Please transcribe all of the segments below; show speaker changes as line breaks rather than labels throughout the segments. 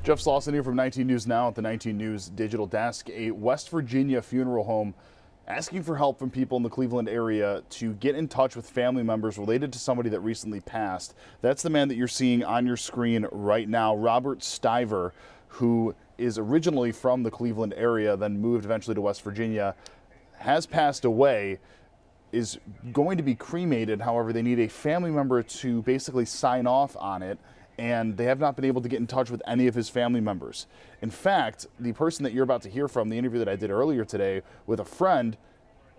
Jeff Slauson here from 19 News Now at the 19 News Digital Desk. A West Virginia funeral home asking for help from people in the Cleveland area to get in touch with family members related to somebody that recently passed. That's the man that you're seeing on your screen right now, Robert Stiver, who is originally from the Cleveland area, then moved eventually to West Virginia, has passed away, is going to be cremated. However, they need a family member to basically sign off on it, and they have not been able to get in touch with any of his family members. In fact, the person that you're about to hear from, the interview that I did earlier today with a friend,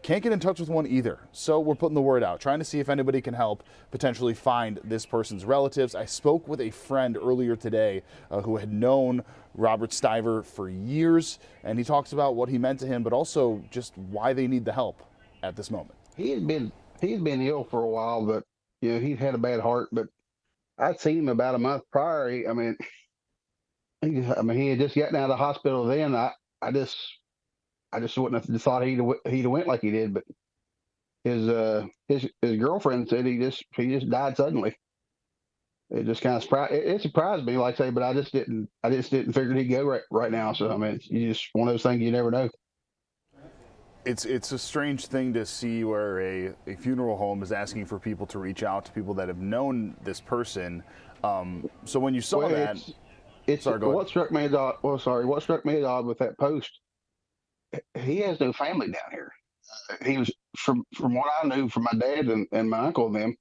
can't get in touch with one either. So we're putting the word out, trying to see if anybody can help potentially find this person's relatives. I spoke with a friend earlier today who had known Robert Stiver for years, and he talks about what he meant to him, but also just why they need the help at this moment.
He's been ill for a while, but he'd had a bad heart. But I'd seen him about a month prior. He had just gotten out of the hospital then. I just wouldn't have thought he'd went like he did. But his girlfriend said he just died suddenly. It just kind of surprised me, like I say, but I just didn't figure he'd go right now. So it's just one of those things you never know.
It's a strange thing to see where a funeral home is asking for people to reach out to people that have known this person. So when you saw
Well,
that,
it's
sorry, go ahead.
what struck me as odd. Well, sorry, what struck me as odd with that post, he has no family down here. He was from what I knew from my dad and my uncle and them.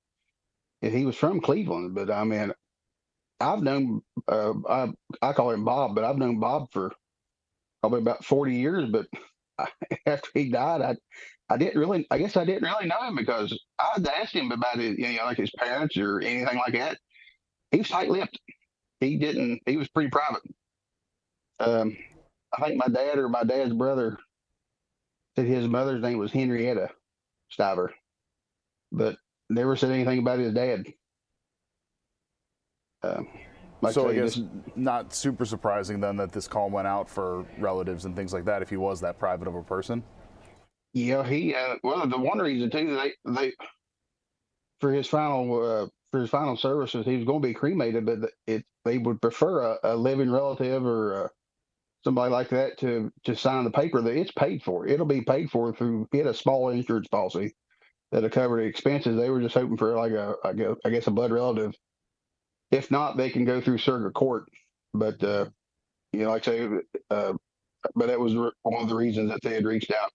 He was from Cleveland, but I've known I call him Bob, but I've known Bob for probably about 40 years. But after he died, I guess I didn't really know him because I'd asked him about it, like his parents or anything like that. He was tight-lipped. He was pretty private. Um, I think my dad or my dad's brother said his mother's name was Henrietta Stiver, but never said anything about his dad. Um, like
So
I
I
say,
guess
just
not super surprising then that this call went out for relatives and things like that if he was that private of a person.
he well, the one reason too, they for his final services, he was going to be cremated, but they would prefer a living relative or somebody like that to sign the paper that it's paid for. It'll be paid for through. He had a small insurance policy that'll cover the expenses. They were just hoping for I guess a blood relative. If not, they can go through circuit court. But like I say, uh, but that was one of the reasons that they had reached out.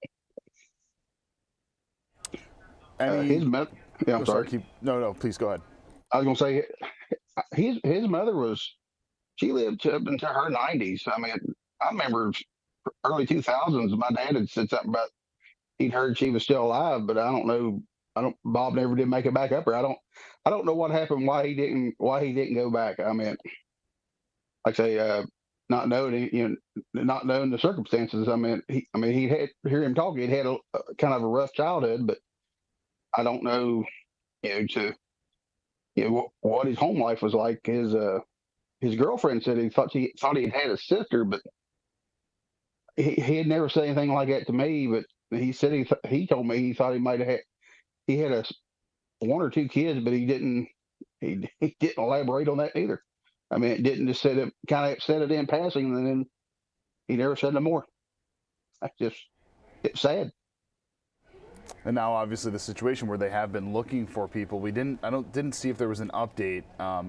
His
Any,
mother, yeah, I'm
oh, sorry,
sorry.
keep, no, please go ahead.
I was going to say his mother she lived up into her 90s. I remember early 2000s. My dad had said something about he'd heard she was still alive, but I don't know. I don't. Bob never did make it back up, or I don't know what happened. Why he didn't go back. Like I say, not knowing the circumstances. He'd had hear him talk. He'd had a kind of a rough childhood, but I don't know, to what his home life was like. His girlfriend said he thought he had a sister, but he had never said anything like that to me. But he said he told me he thought he had one or two kids, but he didn't elaborate on that either. It didn't just said it kind of said it in passing, and then he never said no more. It's sad.
And now, obviously, the situation where they have been looking for people, didn't see if there was an update,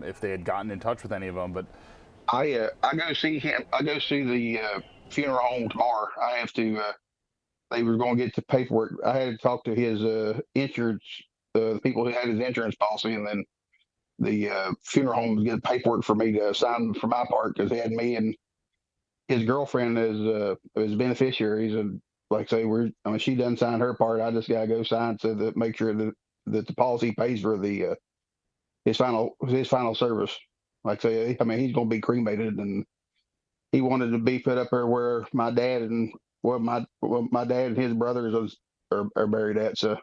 if they had gotten in touch with any of them. But
I go see him. I go see the funeral home tomorrow. I have to. They were going to get the paperwork. I had to talk to his insurance, the people who had his insurance policy, and then the funeral home was getting paperwork for me to sign for my part because they had me and his girlfriend as beneficiaries. And like I say, she doesn't sign her part. I just gotta go sign so that make sure that the policy pays for the his final service. Like I say, he's going to be cremated, and he wanted to be put up there where my dad and my dad and his brothers are buried at. So,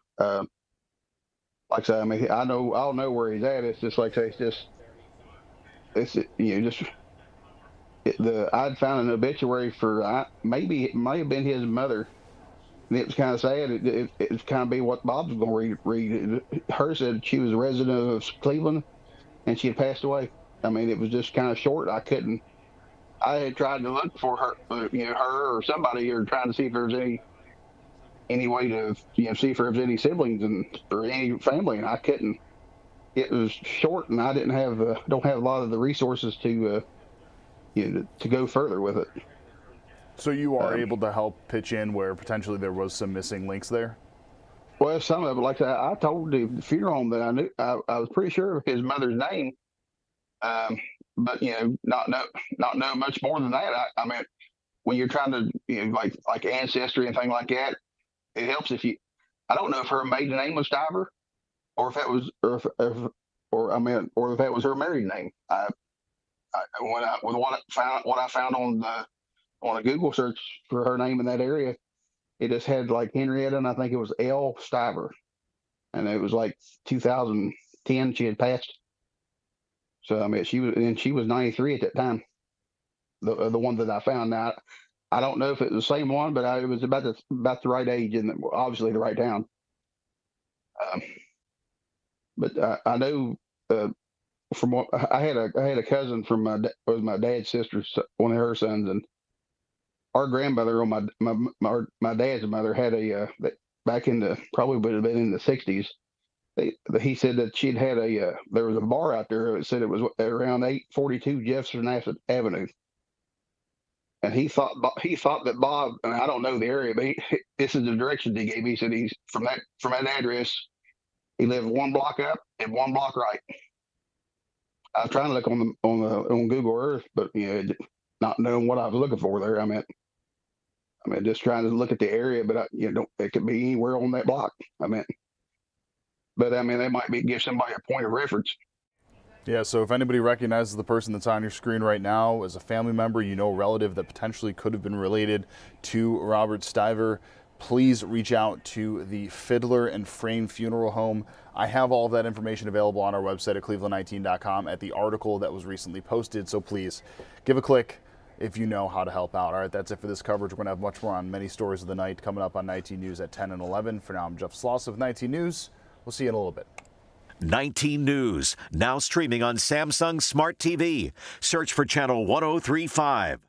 like I say, I'll know where he's at. It's just like I say, it's just the I'd found an obituary for maybe it might have been his mother, and it was kind of sad. It was kind of be what Bob's going to read. Her said she was a resident of Cleveland, and she had passed away. It was just kind of short. I couldn't. I had tried to look for her, her or somebody, or trying to see if there's any way to see if there's any siblings and or any family, and I couldn't. It was short, and I didn't have don't have a lot of the resources to to go further with it.
So you are
Um,
able to help pitch in where potentially there was some missing links there?
well, some of it, like I told the funeral home that I knew, I was pretty sure of his mother's name, um, but not know much more than that. I mean, when you're trying to like ancestry and things like that, it helps if you. I don't know if her maiden name was Stiver, or if that was, or I mean, or if that was her married name. With what I found on a Google search for her name in that area, it just had like Henrietta, and I think it was L. Stiver, and it was like 2010 she had passed. So I mean, she was 93 at that time. The one that I found. Now I don't know if it was the same one, but it was about the right age and obviously the right town. Um, but I know from what I had a cousin from was my dad's sister's one of her sons, and our grandmother on my dad's mother had back in the probably would have been in the 60s. He said that she'd had there was a bar out there. It said it was around 842 Jefferson Avenue, and he thought that Bob, and I don't know the area, but this is the directions he gave me. He said he's from that address. He lived one block up and one block right. I was trying to look on Google Earth, but not knowing what I was looking for there. I mean, just trying to look at the area, but it could be anywhere on that block. But I mean, they might give somebody a point of reference.
Yeah, so if anybody recognizes the person that's on your screen right now as a family member, a relative that potentially could have been related to Robert Stiver, please reach out to the Fiddler and Frame Funeral Home. I have all of that information available on our website at cleveland19.com at the article that was recently posted, so please give a click if you know how to help out. All right, that's it for this coverage. We're going to have much more on many stories of the night coming up on 19 News at 10 and 11. For now, I'm Jeff Sloss of 19 News. We'll see you in a little bit.
19 News, now streaming on Samsung Smart TV. Search for channel 1035.